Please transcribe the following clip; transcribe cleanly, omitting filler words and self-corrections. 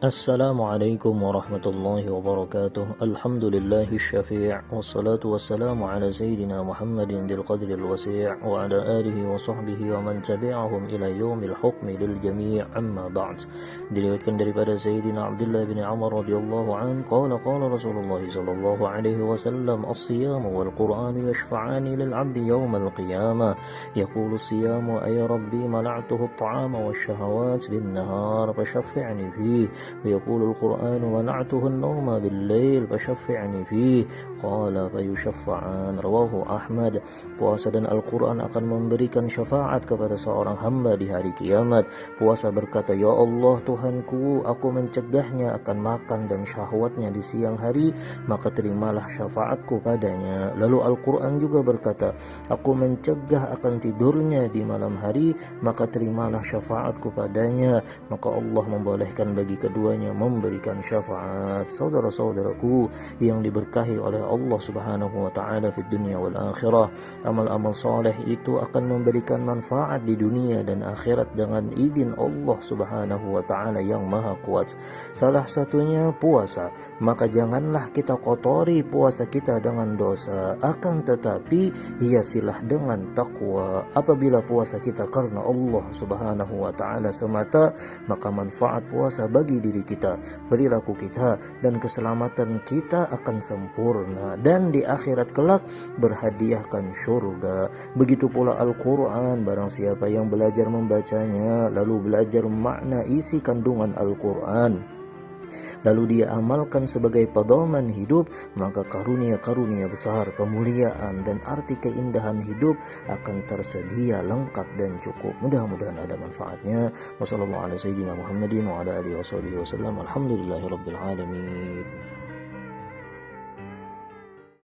Assalamualaikum warahmatullahi wabarakatuh. Alhamdulillahil syafi' wassalatu wassalamu ala sayyidina Muhammadin dzil qadril wasi' wa ala alihi wa sahbihi wa man tabi'ahum ila yaumil hukmi lil jami' amma ba'd. Diriwayatkan daripada Sayyidina Abdullah bin Amr radhiyallahu an qala Rasulullah sallallahu alaihi wasallam as-siyam wal Qur'an yashfa'ani lil 'abdi yaumal qiyamah yaqulu as-siyam ay rabbi mana'tuhu at-ta'ama wash-shahawat bin nahar fashaffi'ni fihi ويقول القرآن منعته النوم بالليل فشفعني فيه قال فيشفعان رواه Ahmad. Puasa dan Al-Quran akan memberikan syafaat kepada seorang hamba di hari kiamat. Puasa berkata, ya Allah Tuhanku, aku mencegahnya akan makan dan syahwatnya di siang hari, maka terimalah syafaatku padanya. Lalu Al-Quran juga berkata, aku mencegah akan tidurnya di malam hari, maka terimalah syafaatku padanya. Maka Allah membolehkan bagi keduanya memberikan syafaat. Saudara-saudaraku yang diberkahi oleh Allah Subhanahu wa taala di dunia wal akhirah, amal-amal soleh itu akan memberikan manfaat di dunia dan akhirat dengan izin Allah Subhanahu wa taala yang maha kuat. Salah satunya puasa. Maka janganlah kita kotori puasa kita dengan dosa, akan tetapi hiasilah dengan takwa. Apabila puasa kita karena Allah Subhanahu wa taala semata, maka manfaat puasa bagi diri kita, perilaku kita, dan keselamatan kita akan sempurna, dan di akhirat kelak berhadiahkan syurga. Begitu pula Al-Quran, barang siapa yang belajar membacanya lalu belajar makna isi kandungan Al-Quran, lalu dia amalkan sebagai pedoman hidup, maka karunia-karunia besar, kemuliaan dan arti keindahan hidup akan tersedia lengkap dan cukup. Mudah-mudahan ada manfaatnya. Wassalamualaikum warahmatullahi wabarakatuh. Alhamdulillahirabbil alamin.